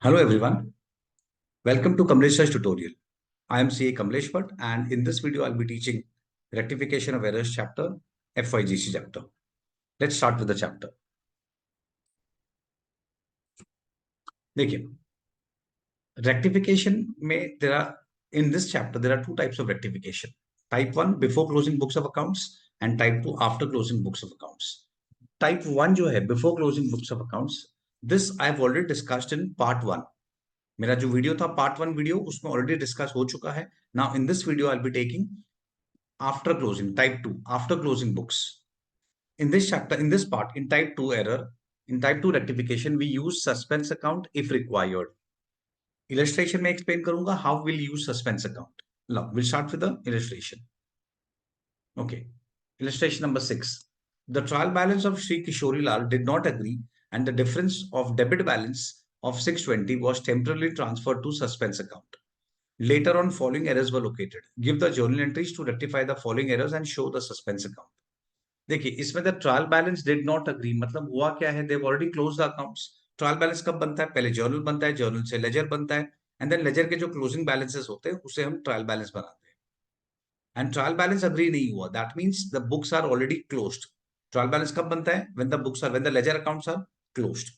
Hello everyone, welcome to Kamlesh Search tutorial. I am CA Kamlesh Bhatt and in this video I'll be teaching rectification of errors chapter, FYGC chapter. Let's start with the chapter. देखिए, rectification में in this chapter there are two types of rectification. Type 1 before closing books of accounts and type 2 after closing books of accounts. Type 1 जो है before closing books of accounts, this I have already discussed in part 1. मेरा जो video था part 1 video उसमें already discuss हो चुका है. Now in this video I will be taking after closing type 2 after closing books. In this chapter, in this part, in type 2 error, in type 2 rectification, we use suspense account if required. Illustration में explain करूंगा how we'll use suspense account. Now we'll start with the illustration. Okay, illustration number 6. The trial balance of Sri Kishori Lal did not agree and the difference of debit balance of 620 was temporarily transferred to suspense account. Later on, following errors were located. Give the journal entries to rectify the following errors and show the suspense account. देखिए, इसमें the trial balance did not agree मतलब हुआ क्या है, they've already close the accounts. Trial balance कब बनता है? पहले जर्नल बनता है, जर्नल से लेजर बनता है एंड देन लेजर के जो क्लोजिंग बैलेंसेस होते हैं उसे हम ट्रायल बैलेंस बनाते हैं. एंड ट्रायल बैलेंस अग्री नहीं हुआ, that means the books are already closed. Trial balance कब बनता है? When the ledger accounts are closed.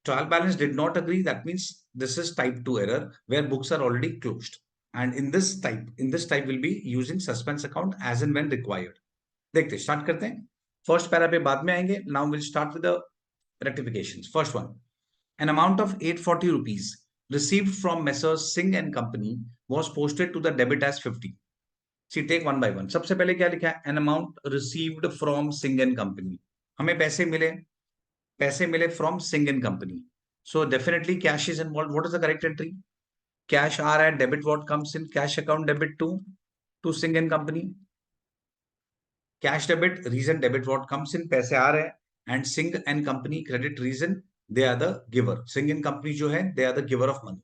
Trial balance did not agree, that means this is type 2 error where books are already closed. And in this type we'll be using suspense account as and when required. देखते start करते हैं. First para पे बाद में आएंगे. Now will start with the rectifications. First one, an amount of 840 rupees received from Messrs Singh and Company was posted to the debit as 50. See, take one by one. सबसे पहले क्या लिखा है? An amount received from Singh and Company. हमें पैसे मिले from Singh and Company. So definitely cash is involved. What is the correct entry? Cash आ रहा है, debit what comes in? Cash account debit to Singh and Company. Cash debit, reason debit what comes in, पैसे आ रहे हैं. And Singh and Company credit, reason they are the giver. Singh and Company जो है they are the giver of money.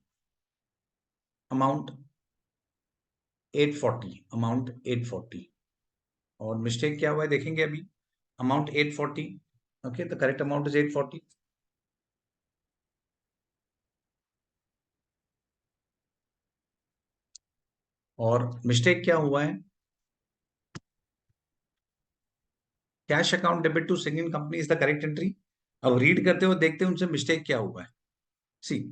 Amount 840, amount 840. और mistake क्या हुआ है देखेंगे अभी. Amount 840. Okay, the correct amount is 840. और मिस्टेक क्या हुआ है? Cash account debit to singing company is the correct entry. अब रीड करते हो देखते हैं उनसे मिस्टेक क्या हुआ है. सी,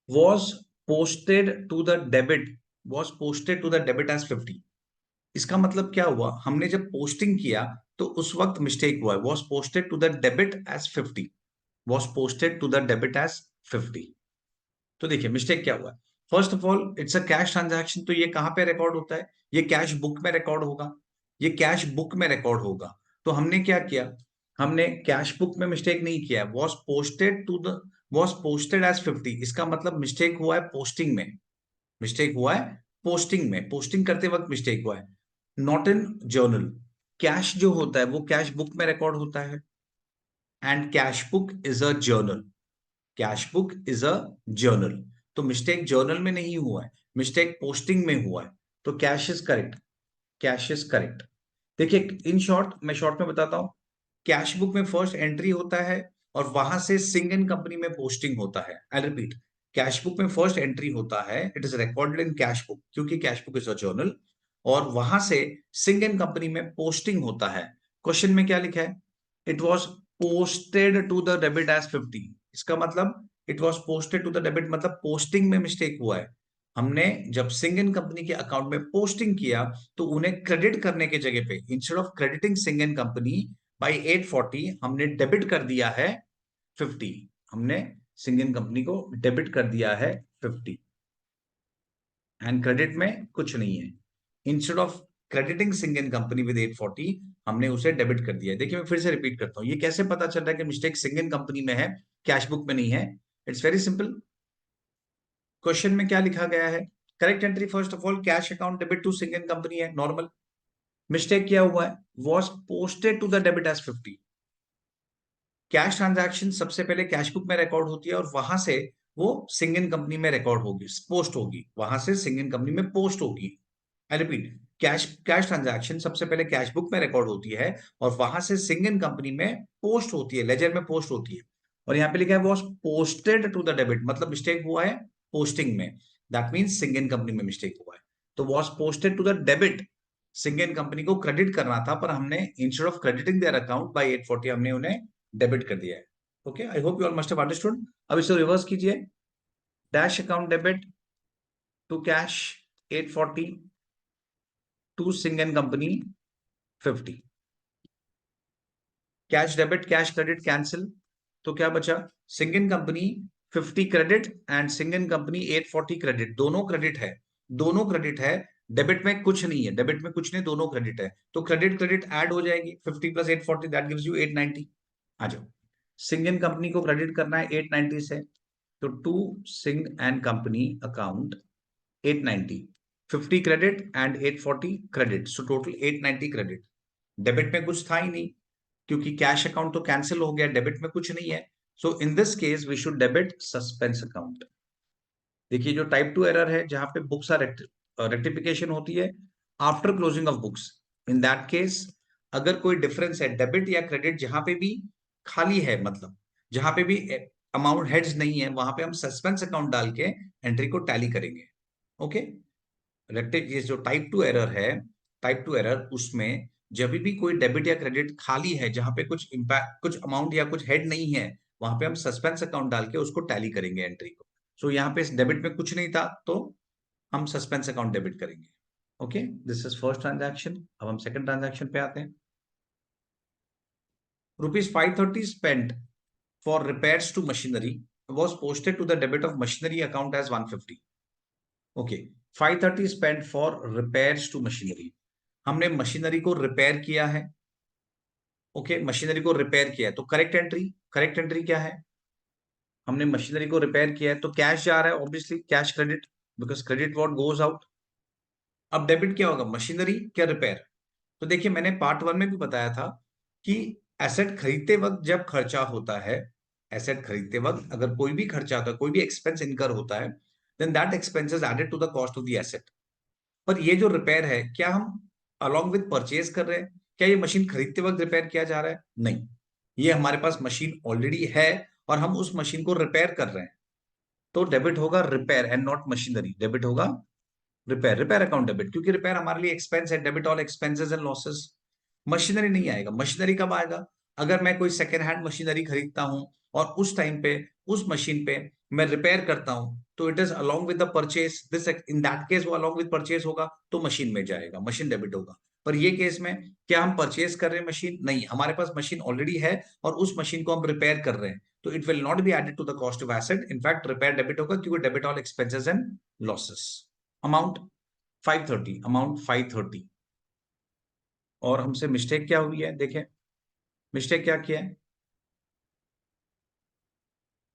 was posted to the debit as 50. इसका मतलब क्या हुआ? हमने जब पोस्टिंग किया तो उस वक्त मिस्टेक हुआ है. was posted to the debit as 50. was posted to the debit as 50. तो देखिए मिस्टेक क्या हुआ है. First of all it's a cash transaction, तो ये कहां पे रिकॉर्ड होता है? ये कैश बुक में रिकॉर्ड होगा. ये कैश बुक में रिकॉर्ड होगा. तो हमने क्या किया? हमने कैश बुक में मिस्टेक नहीं किया. Was posted as 50. इसका मतलब मिस्टेक हुआ है पोस्टिंग में. मिस्टेक हुआ है पोस्टिंग में. पोस्टिंग करते वक्त मिस्टेक हुआ है, नॉट इन जर्नल. कैश जो होता है वो कैश बुक में रिकॉर्ड होता है and cash book is a journal. Cash book is a journal. तो मिस्टेक जर्नल में नहीं हुआ है, मिस्टेक पोस्टिंग में हुआ है. तो cash is correct. Cash is correct. देखिए इन शॉर्ट, मैं शॉर्ट में बताता हूं. कैश बुक में फर्स्ट एंट्री होता है और वहां से सिंह एंड कंपनी में पोस्टिंग होता है. आई रिपीट, कैश बुक में फर्स्ट एंट्री होता है, it is recorded in cash book क्योंकि cash book is a journal. और वहां से सिंह एंड कंपनी में पोस्टिंग होता है. क्वेश्चन में क्या लिखा है? It was posted to the debit as 50. इसका मतलब it was posted to the debit मतलब पोस्टिंग में मिस्टेक हुआ है. हमने जब सिंह एंड कंपनी के अकाउंट में पोस्टिंग किया तो उन्हें क्रेडिट करने के जगह पे instead of crediting Singh and company by 840 हमने डेबिट कर दिया है 50. हमने सिंह एंड कंपनी को डेबिट कर दिया है 50 एंड क्रेडिट में कुछ नहीं है. Instead of crediting Singh and company with 840 हमने उसे डेबिट कर दिया है. देखिए मैं फिर से रिपीट करता हूं, ये कैसे पता चल रहा है कि मिस्टेक सिंह एंड कंपनी में है, कैश बुक में नहीं है? It's very simple. क्वेश्चन में क्या लिखा गया है? Correct entry first of all cash account debit to Singh and company है, नॉर्मल. मिस्टेक क्या हुआ है? Was posted to the debit as 50. Cash transaction सबसे पहले कैश बुक में रिकॉर्ड होती है और वहां से वो सिंह एंड कंपनी में रिकॉर्ड होगी, पोस्ट होगी. वहां से सिंह एंड कंपनी में पोस्ट होगी. आई रिपीट, कैश ट्रांजैक्शन सबसे पहले कैश बुक में रिकॉर्ड होती है और वहां से सिंह एंड कंपनी में पोस्ट होती है, लेजर में पोस्ट होती है. और यहाँ पे लिखा है was posted to the debit, मतलब मिस्टेक हुआ है पोस्टिंग में, दैट मीन्स सिंगेन कंपनी में मिस्टेक हुआ है। तो was posted to the debit, Singh and company को क्रेडिट करना था, पर हमने instead of crediting their account by 840 हमने उन्हें डेबिट कर दिया है। Okay, I hope you all must have understood. अब इसे रिवर्स कीजिए, dash account debit to cash 840 to सिंगेन company 50, cash debit cash credit cancel, तो क्या बचा, Singh and company 50 credit and Singh and company 840 credit, दोनों क्रेडिट है, दोनों क्रेडिट है, डेबिट में कुछ नहीं है, डेबिट में कुछ नहीं, दोनों क्रेडिट है, तो क्रेडिट क्रेडिट ऐड हो जाएगी, 50 प्लस 840 दैट गिव्स यू 890। आ जाओ, सिंगेन कंपनी को क्रेडिट करना है 890 से, तो to Singh and company account 890, 50 credit and 840 credit, so total 890 credit. Debit में कुछ था ही नहीं, क्योंकि कैश अकाउंट तो कैंसिल हो गया, डेबिट में कुछ नहीं है, so in this case we should debit suspense account. देखिए जो टाइप 2 एरर है, जहां पे बुक्स आर रेक्टिफिकेशन होती है after closing of books, in that case अगर कोई डिफरेंस है डेबिट या क्रेडिट, जहां पे भी खाली है, मतलब जहां पे भी अमाउंट हेड्स नहीं है, वहां पे हम सस्पेंस अकाउंट डाल के एंट्री को टैली करेंगे। ओके, ये जो टाइप 2 एरर है, टाइप 2 एरर, उसमें जब भी कोई डेबिट या क्रेडिट खाली है, जहां पे कुछ इम्पैक्ट, कुछ अमाउंट या कुछ हेड नहीं है, वहां पे हम सस्पेंस अकाउंट डाल के उसको टैली करेंगे एंट्री को। सो यहाँ पे डेबिट में कुछ नहीं था, तो हम सस्पेंस अकाउंट डेबिट करेंगे। Okay, this is first transaction. अब हम सेकंड ट्रांजैक्शन पे आते हैं। ₹530 spent for repairs to machinery was posted to the debit of machinery account as 150. Okay, 530 spend for repairs to machinery, हमने मशीनरी को repair किया है। ओके, मशीनरी को रिपेयर किया है, तो करेक्ट एंट्री, करेक्ट एंट्री क्या है, हमने मशीनरी को रिपेयर किया है, तो कैश जा रहा है, obviously cash credit, because credit what goes out. अब डेबिट क्या होगा, मशीनरी क्या रिपेयर। तो देखिए मैंने पार्ट 1 में भी बताया था कि एसेट खरीदते वक्त जब खर्चा होता है, एसेट खरीदते वक्त अगर कोई भी खर्चा होता है, कोई भी एक्सपेंस इनकर होता है, then that expense is added to the cost of the asset. पर ये जो रिपेयर है, क्या हम अलॉन्ग विद परचेज कर रहे हैं, क्या ये मशीन खरीदते वक्त रिपेयर किया जा रहा है, नहीं, ये हमारे पास मशीन ऑलरेडी है और हम उस मशीन को रिपेयर कर रहे हैं, तो डेबिट होगा repair and not machinery, debit होगा रिपेयर, रिपेयर अकाउंट डेबिट, क्योंकि रिपेयर हमारे लिए एक्सपेंस है, debit all expenses and losses. Machinery नहीं आएगा, मशीनरी कब आएगा, अगर मैं कोई सेकेंड हैंड मशीनरी खरीदता हूं और उस टाइम पे उस मशीन पे मैं रिपेयर करता हूं, तो it is along with the purchase, this in that case वो अलोंग विद परचेज होगा, तो मशीन में जाएगा, मशीन डेबिट होगा। पर ये केस में क्या हम परचेज कर रहे हैं मशीन, नहीं, हमारे पास मशीन ऑलरेडी है और उस मशीन को हम रिपेयर कर रहे हैं, तो it will not be added to the cost of asset, in fact repair debit होगा, क्योंकि debit all expenses and losses. Amount 530, amount 530, और हमसे मिस्टेक क्या हुई है, देखें मिस्टेक क्या किया है,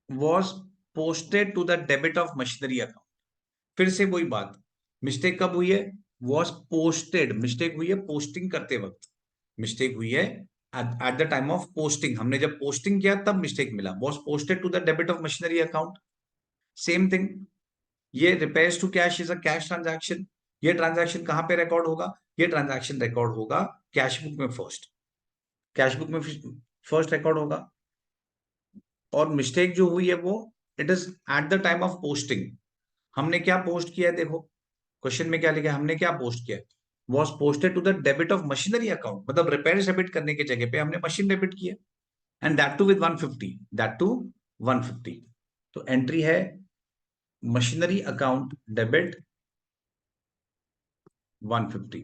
was posted to the debit of machinery account. फिर से वही बात, मिस्टेक कब हुई है, वॉज पोस्टेड, मिस्टेक हुई है पोस्टिंग करते वक्त, मिस्टेक हुई है at the time of posting, हमने जब पोस्टिंग किया तब मिस्टेक मिला, was posted to the debit of machinery account. Same thing, ये repairs to cash is a cash transaction, ये ट्रांजैक्शन कहां पे रिकॉर्ड होगा, ये ट्रांजैक्शन रिकॉर्ड होगा कैश बुक में फर्स्ट, कैश बुक में फर्स्ट रिकॉर्ड होगा। और मिस्टेक जो हुई है वो it is at the time of posting, हमने क्या पोस्ट किया है, देखो क्वेश्चन में क्या लिखा है, हमने क्या पोस्ट किया है, was posted to the debit of machinery account, मतलब रिपेयर डेबिट करने की जगह पे हमने मशीन डेबिट किया, and that too with 150, that too 150, तो एंट्री है machinery account debit 150।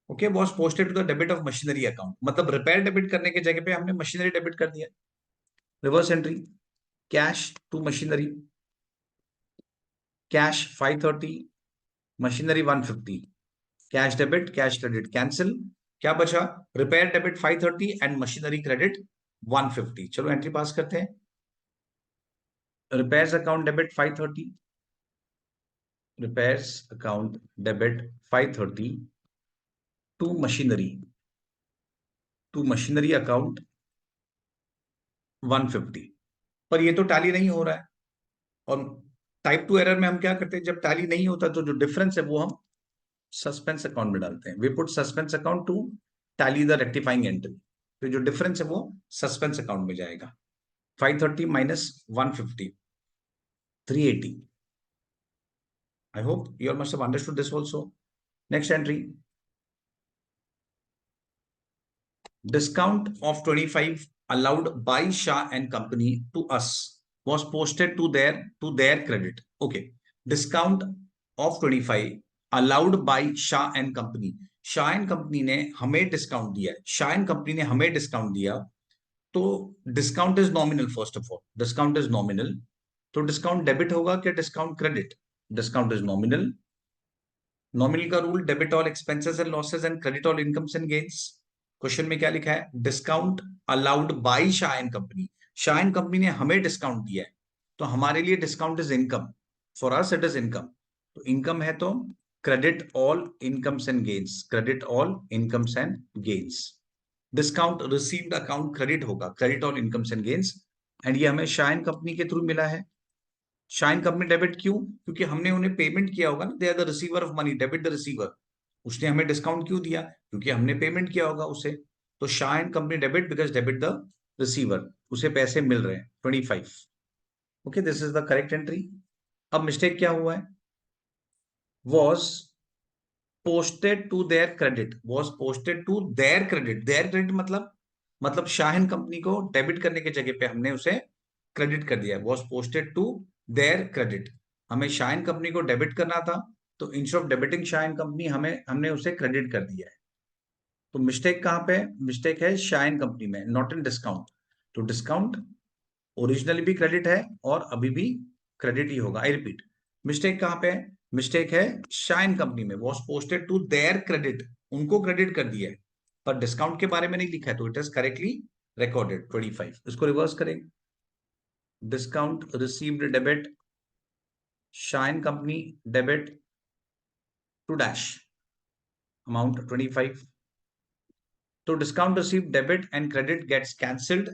Okay, was posted to the debit of machinery account, मतलब रिपेयर डेबिट करने की जगह पे हमने मशीनरी डेबिट कर दिया। Reverse entry, cash to machinery, cash 530, machinery 150, cash debit cash credit cancel, क्या बचा, repair debit 530 and machinery credit 150। चलो एंट्री पास करते हैं, repairs account debit 530, repairs account debit 530 to machinery, to machinery account 150। पर ये तो टैली नहीं हो रहा है, और टाइप 2 एरर में हम क्या करते हैं, जब टैली नहीं होता तो जो डिफरेंस है वो हम सस्पेंस अकाउंट में डालते हैं, we put suspense account to tally the rectifying entry, तो जो डिफरेंस है वो सस्पेंस अकाउंट में जाएगा। 530 minus 150, 380. I hope you all must have understood this also. Next entry, discount of 25 allowed by Shah and company to us was posted to their credit. Okay, discount of 25 allowed by Shah and company. Shah and company ने हमें discount दिया है, Shah and company ने हमें discount दिया, तो discount is nominal. First of all discount is nominal, तो discount debit होगा क्या discount credit? Discount is nominal. Nominal का rule, debit all expenses and losses and credit all incomes and gains. Question में क्या लिखा है? Discount allowed by Shah and company. Shah and company ने हमें डिस्काउंट दिया है, तो हमारे लिए discount is income. For us it is income. तो इनकम है तो credit all incomes and gains, credit all incomes and gains. Discount received account credit होगा, credit all incomes and gains. And ये हमें शाह एंड कंपनी के through मिला है. Shine company debit क्यों? क्योंकि हमने उन्हें पेमेंट किया होगा ना, they are the receiver of money, debit the receiver. उसने हमें डिस्काउंट क्यों दिया? क्योंकि हमने पेमेंट किया होगा उसे. तो Shine company debit because debit the receiver, उसे पैसे मिल रहे हैं 25. Okay, this is the correct entry. अब मिस्टेक क्या हुआ है? Was posted to their credit, was posted to their credit. Their credit मतलब शाहिन कंपनी को डेबिट करने की जगह पे हमने उसे क्रेडिट कर दिया. Was posted to their credit. हमें शाहिन कंपनी को डेबिट करना था, तो instead of debiting Shahin company हमने उसे क्रेडिट कर दिया है. तो मिस्टेक कहां पे? मिस्टेक है शाहिन कंपनी में, नॉट इन डिस्काउंट. तो डिस्काउंट ओरिजिनली भी क्रेडिट है और अभी भी क्रेडिट ही होगा. आई रिपीट, मिस्टेक कहां पे है? मिस्टेक है शाइन कंपनी में. Was posted to their credit, उनको क्रेडिट कर दिया है, पर डिस्काउंट के बारे में नहीं लिखा है, तो इट इज करेक्टली रिकॉर्डेड 25. इसको रिवर्स करेंगे. Discount received debit, Shine company debit to dash amount 25. तो discount receive debit and credit gets cancelled.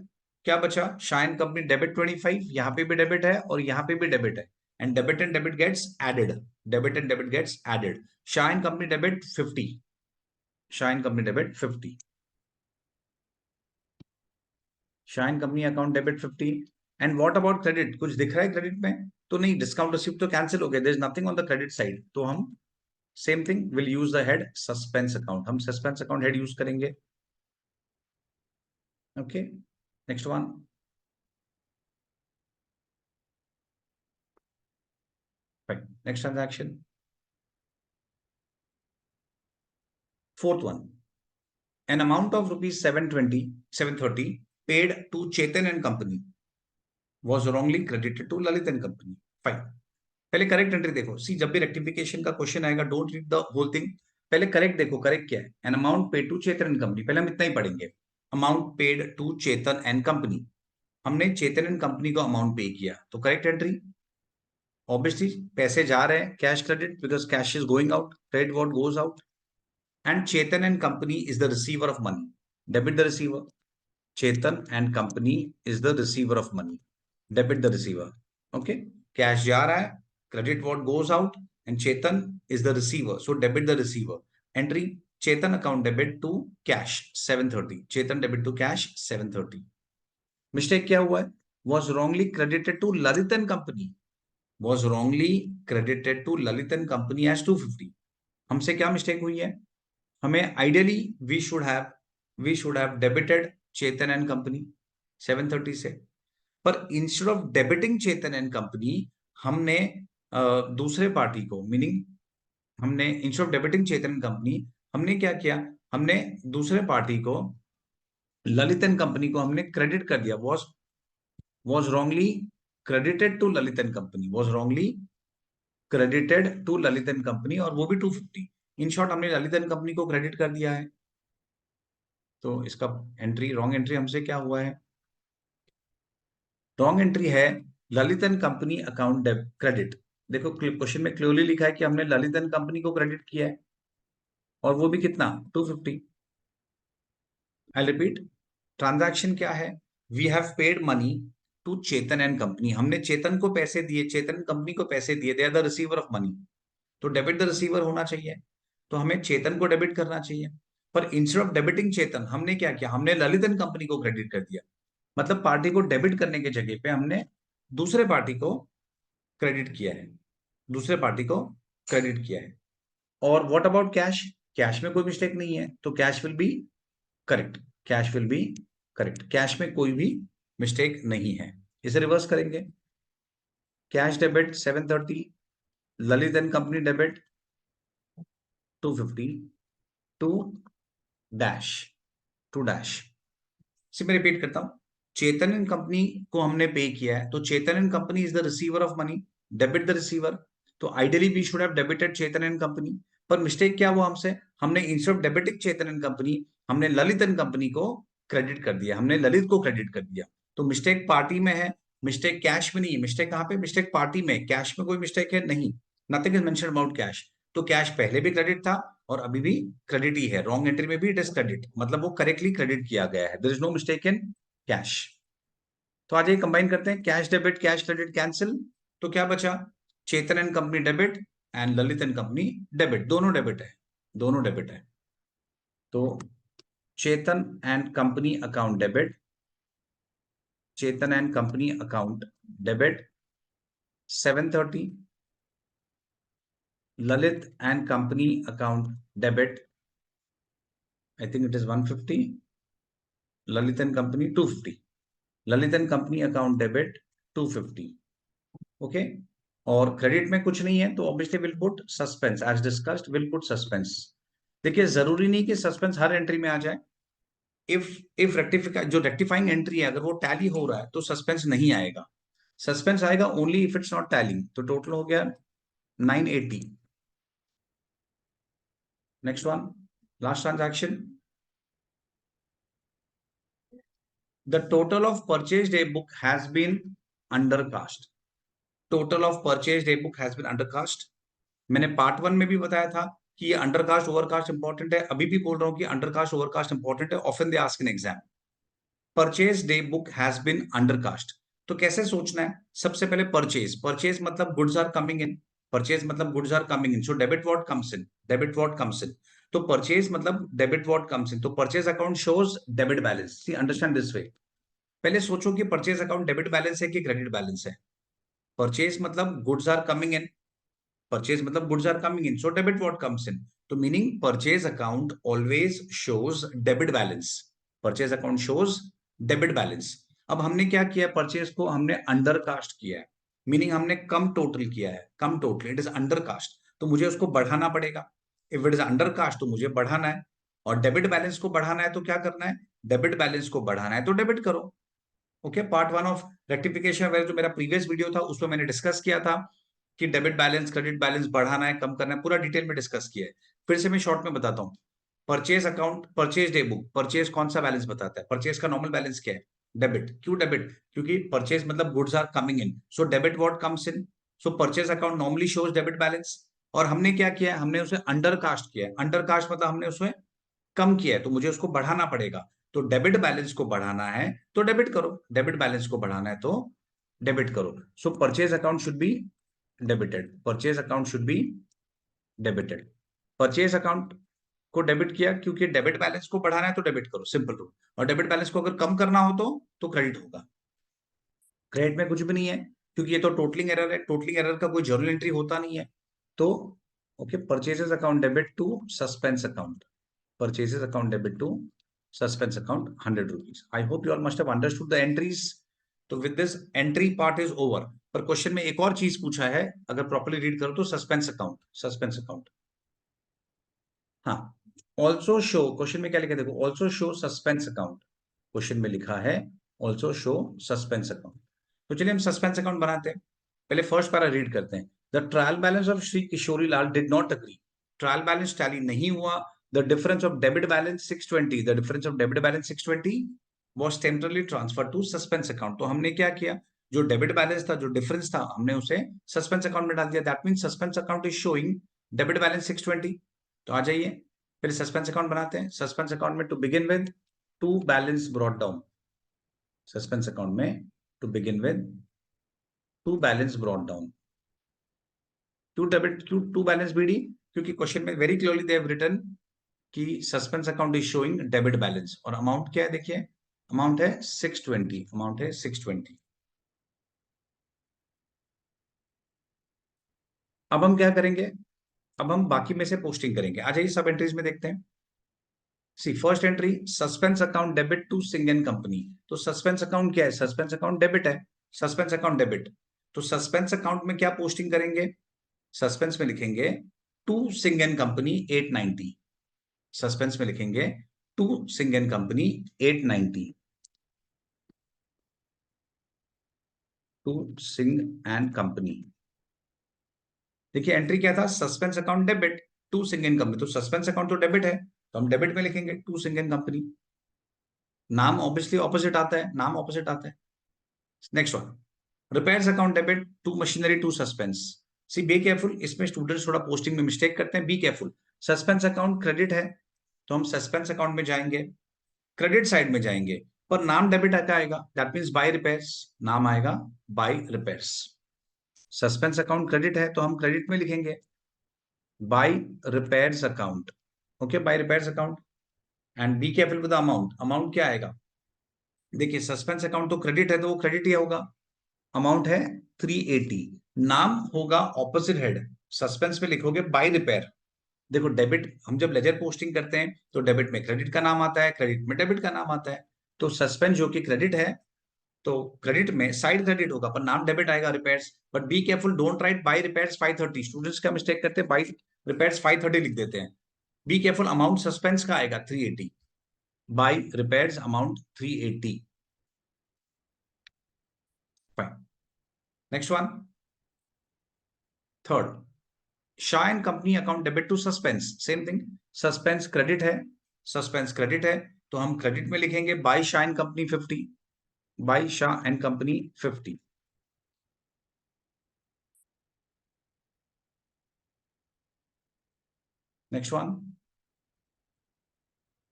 क्या बचा? शाइन कंपनी डेबिट 25, यहां पे भी डेबिट है और यहां पे भी डेबिट है, and debit gets added. Debit and debit gets added. Shine company debit 50, Shine company debit 50, Shine company account debit 50. And what about credit? कुछ दिख रहा है क्रेडिट में? तो नहीं, डिस्काउंट रिसीव तो कैंसिल हो गया, there is nothing on the credit side. तो हम same thing will use the head suspense account. हम सस्पेंस अकाउंट हेड यूज करेंगे. Okay, next one. Fine. Next transaction. Fourth one. An amount of rupees 730 paid to Chetan and Company was wrongly credited to Lalit and Company. Fine. पहले correct entry देखो. See, जब भी rectification का question आएगा, don't read the whole thing. पहले correct देखो, correct क्या है? An amount paid to Chetan and company. पहले हम इतना ही पढ़ेंगे. Amount paid to Chetan and company. हमने चेतन एंड कंपनी को अमाउंट पे किया, तो करेक्ट एंट्री. ऑब्वियसली पैसे जा रहे हैं, cash credit, because cash is going out, credit what goes out. And Chetan and Company is the receiver of money. Debit the receiver. Chetan and Company is the receiver of money. Debit the receiver. Okay. Cash जा रहा है, credit what goes out, and Chetan is the receiver. So debit the receiver. Entry Chetan account debit to cash 730. Chetan debit to cash 730. Mistake क्या हुआ है? Was wrongly credited to Lalit and Company. Was wrongly credited to Lalit and Company as 250. हमसे क्या mistake हुई है? हमें ideally we should have debited Chetan and company 730 से, पर instead of debiting Chetan and company हमने दूसरे पार्टी को, मीनिंग हमने instead of debiting Chetan and company हमने क्या किया? हमने दूसरे पार्टी को, ललित एंड कंपनी को हमने क्रेडिट कर दिया. Was wrongly credited to Lalit and company, was wrongly credited to Lalit and company, और वो भी 250. इन शॉर्ट हमने ललित एंड कंपनी को क्रेडिट कर दिया है. तो इसका एंट्री, रॉन्ग एंट्री हमसे क्या हुआ है? रॉन्ग एंट्री है Lalit and company account credit. देखो क्वेश्चन में क्लियरली लिखा है कि हमने ललित एंड कंपनी को क्रेडिट किया है, और वो भी कितना? 250. आई रिपीट, ट्रांजैक्शन क्या है? We have paid money to Chetan and company. हमने चेतन को पैसे दिए, चेतन कंपनी को पैसे दिए, they are the receiver of money. तो डेबिट द रिसीवर होना चाहिए, तो हमें चेतन को डेबिट करना चाहिए. पर इंस्टेड ऑफ डेबिटिंग चेतन हमने क्या किया? हमने ललित एंड कंपनी को क्रेडिट कर दिया. मतलब पार्टी को डेबिट करने के जगह पे हमने दूसरे पार्टी को क्रेडिट किया है, दूसरे पार्टी को क्रेडिट किया है। और व्हाट अबाउट कैश? कैश में कोई मिस्टेक नहीं है, तो cash will be correct, cash will be correct, cash में कोई भी मिस्टेक नहीं है। इसे रिवर्स करेंगे, cash debit 730, Lalit and company debit 250 to dash, to dash. से मैं रिपीट करता हूं, चेतन एंड कंपनी को हमने पे किया है, तो Chetan and company is the receiver of money, debit the receiver. तो ideally we should have debited Chetan and company, पर मिस्टेक क्या हुआ हमसे, हमने instead of debiting Chetan and company हमने ललित एंड कंपनी को क्रेडिट कर दिया, हमने ललित को क्रेडिट कर दिया। तो मिस्टेक पार्टी में है, मिस्टेक कैश में नहीं है। मिस्टेक कहां पे? मिस्टेक पार्टी में, कैश में कोई मिस्टेक है नहीं, nothing is mention about cash. तो कैश पहले भी क्रेडिट था और अभी भी क्रेडिट ही है, रॉन्ग एंट्री में भी इट इज क्रेडिट, मतलब वो करेक्टली क्रेडिट किया गया है, there is no mistake in cash. तो आज ये कंबाइन करते हैं, cash debit cash credit cancel, तो क्या बचा? Chetan and company debit and Lalit and company debit, दोनों डेबिट है, दोनों डेबिट है। तो Chetan and company account debit, Chetan and company account debit 730, Lalit and company account debit I think it is 150, Lalit and company 250, Lalit and company account debit 250। Okay, और credit में कुछ नहीं है, तो obviously will put suspense, as discussed will put suspense. देखिए जरूरी नहीं कि सस्पेंस हर एंट्री में आ जाए। इफ रेक्टिफाई, जो रेक्टिफाइंग एंट्री है अगर वो टैली हो रहा है तो सस्पेंस नहीं आएगा, सस्पेंस आएगा only if it's not tallying. तो टोटल हो गया 980। Next one, last transaction, the total of purchase day book has been undercast, total of purchase day book has been undercast. मैंने पार्ट 1 में भी बताया था कि ये अंडरकास्ट ओवरकास्ट इंपॉर्टेंट है, अभी भी बोल रहा हूं कि अंडरकास्ट ओवरकास्ट इंपॉर्टेंट है, often they ask in exam. Purchase day book has been undercast, तो कैसे सोचना है? सबसे पहले परचेज, परचेज मतलब goods are coming in, purchase मतलब goods are coming in, so debit what comes in, debit what comes in. तो purchase मतलब डेबिट व्हाट कम्स इन, तो purchase account shows debit balance. See understand this way, पहले सोचो कि purchase account debit balance है कि credit balance है। Purchase मतलब goods are coming in, purchase मतलब goods are coming in, so debit what comes in, तो meaning purchase account always shows debit balance, purchase account shows debit balance. अब हमने क्या किया, परचेज को हमने अंडर कास्ट किया है, मीनिंग हमने कम टोटल किया है, कम total, it is undercast, तो मुझे उसको बढ़ाना पड़ेगा। If it is undercast तो मुझे बढ़ाना है, और डेबिट बैलेंस को बढ़ाना है तो क्या करना है? डेबिट बैलेंस को बढ़ाना है तो डेबिट करो। ओके, पार्ट 1 ऑफ रेक्टिफिकेशन जो मेरा प्रीवियस वीडियो था उसमें मैंने डिस्कस किया था कि डेबिट बैलेंस क्रेडिट बैलेंस बढ़ाना है कम करना है, पूरा डिटेल में डिस्कस किया है। फिर से मैं शॉर्ट में बताता हूँ, purchase account, purchase day book, purchase कौन सा बैलेंस बताता है? परचेज का नॉर्मल बैलेंस क्या है? डेबिट। क्यों डेबिट? क्योंकि परचेज मतलब goods are coming in, so debit what comes in, so purchase account normally shows debit balance. और हमने क्या किया है? हमने उसे अंडर कास्ट किया है, अंडर कास्ट मतलब हमने उसे कम किया है, तो मुझे उसको बढ़ाना पड़ेगा। तो डेबिट बैलेंस को बढ़ाना है तो डेबिट करो, डेबिट बैलेंस को बढ़ाना है तो डेबिट करो। सो purchase account should be debited, purchase account should be debited. Purchase account को डेबिट किया क्योंकि डेबिट बैलेंस को बढ़ाना है तो डेबिट करो, सिंपल रूल। और डेबिट बैलेंस को अगर कम करना हो तो क्रेडिट होगा। क्रेडिट में कुछ भी नहीं है क्योंकि ये तो टोटलिंग एरर है, टोटलिंग एरर का कोई जर्नल एंट्री होता नहीं है। तो okay, purchases account debit to suspense account, purchases account debit to suspense account 100 rupees. I hope you all must have understood the entries. तो with this entry part is over. पर question में एक और चीज पूछा है, अगर प्रॉपर्ली रीड करो तो सस्पेंस अकाउंट, सस्पेंस अकाउंट, हाँ, ऑल्सो शो, क्वेश्चन में क्या लिखा है देखो, also show suspense account, question में लिखा है ऑल्सो शो सस्पेंस अकाउंट। तो चलिए हम सस्पेंस अकाउंट बनाते हैं। पहले फर्स्ट पैरा रीड करते हैं, the trial balance of Shri Kishori Lal did not agree, trial balance tally नहीं हुआ। The difference of debit balance 620, the difference of debit balance 620 was temporarily transfer to suspense account. तो हमने क्या किया, जो डेबिट बैलेंस था, जो डिफरेंस था, हमने उसे सस्पेंस अकाउंट में डाल दिया। That mean suspense account is showing debit balance 620। तो आ जाइए फिर सस्पेंस अकाउंट बनाते हैं। सस्पेंस अकाउंट में to begin with to balance brought down, suspense account में to begin with to balance brought down, to debit to balance BD, क्योंकि question में very clearly they have written कि suspense account is showing debit balance, और amount क्या है देखिए, amount है 620, amount है 620। अब हम क्या करेंगे, अब हम बाकी में से पोस्टिंग करेंगे। आ जाइए सब एंट्रीज में देखते हैं। See first entry, suspense account debit to Singhan company. तो सस्पेंस अकाउंट क्या है, सस्पेंस अकाउंट डेबिट है, सस्पेंस अकाउंट डेबिट। तो सस्पेंस अकाउंट में क्या पोस्टिंग करेंगे, सस्पेंस में लिखेंगे टू सिंगन कंपनी 890, सस्पेंस में लिखेंगे to Singhan company 890, to Singh and company. देखिए एंट्री क्या था, suspense account debit to Singhan company, तो सस्पेंस अकाउंट तो डेबिट है तो हम डेबिट में लिखेंगे टू सिंगन कंपनी। नाम ऑब्वियसली ऑपोजिट आता है, नाम ऑपोजिट आता है। Next one, repairs account debit to machinery to suspense. See be careful, इसमें स्टूडेंट्स थोड़ा पोस्टिंग में मिस्टेक करते हैं, be careful. Suspense account credit है तो हम सस्पेंस अकाउंट में जाएंगे, क्रेडिट साइड में जाएंगे, पर नाम डेबिट का आएगा, दैट मींस बाय रिपेयर्स, नाम आएगा by repairs. Suspense account credit है तो हम क्रेडिट में लिखेंगे by repairs account, okay, by repairs account. And be careful with amount, amount क्या आएगा, देखिए सस्पेंस अकाउंट तो क्रेडिट है तो वो क्रेडिट ही होगा, अमाउंट है 380, नाम होगा ऑपोजिट हेड, सस्पेंस में लिखोगे बाय रिपेयर। देखो डेबिट, हम जब लेजर पोस्टिंग करते हैं तो डेबिट में क्रेडिट का नाम आता है, क्रेडिट में डेबिट का नाम आता है। तो सस्पेंस जो कि क्रेडिट है तो क्रेडिट में साइड क्रेडिट होगा पर नाम डेबिट आएगा repairs. But be careful, don't write by repairs 530, students का मिस्टेक करते हैं, बाय रिपेयर्स 530 लिख देते हैं। बी केयरफुल, अमाउंट सस्पेंस का आएगा 380, by repairs amount 380। Fine, next one, third, Shah and company account debit to suspense, same thing, suspense credit है, suspense credit है तो हम क्रेडिट में लिखेंगे by Shah and company 50, by Shah and company 50। Next one,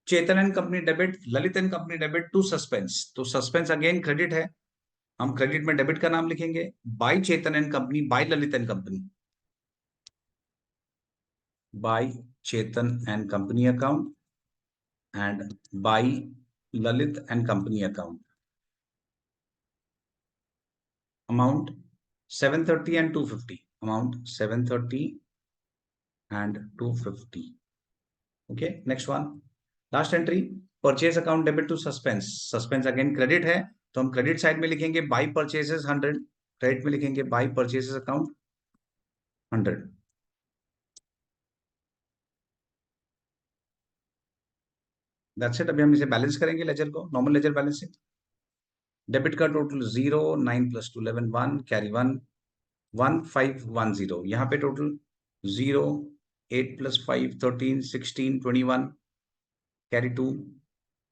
Chetan and company debit, Lalit and company debit to suspense. तो suspense again credit है, हम credit में डेबिट का नाम लिखेंगे by Chetan and company bye Lalit and company, by Chetan and company account and by Lalit and company account. Amount 730 and 250, amount 730 and 250। Okay, next one, last entry, purchase account debit to suspense. Suspense again credit है तो हम credit side में लिखेंगे by purchases 100, credit में लिखेंगे by purchases account 100। That's it. अभी हम इसे बैलेंस करेंगे लेजर को, नॉर्मल लेजर बैलेंसिंग। डेबिट का टोटल 0, 9 + 2 11, 1 कैरी 1, 1510। यहाँ पे टोटल 0, 8 + 5 13, 16 21 कैरी 2,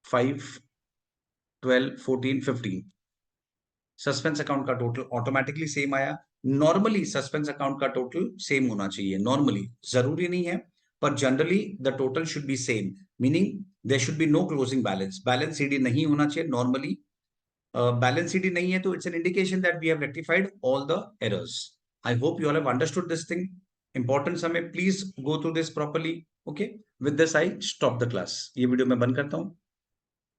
5 12 14 15। सस्पेंस अकाउंट का टोटल ऑटोमेटिकली सेम आया। नॉर्मली सस्पेंस अकाउंट का टोटल सेम होना चाहिए, नॉर्मली, जरूरी नहीं है, पर generally the total should be same, meaning there should be no closing balance, balance CD नहीं होना चाहिए नॉर्मली। बैलेंस सीडी नहीं है तो it's an indication that we have rectified all the errors. I hope you all have understood this thing, important समय, please go through this properly. Okay, with this I stop the class, ये video मैं बंद करता हूं।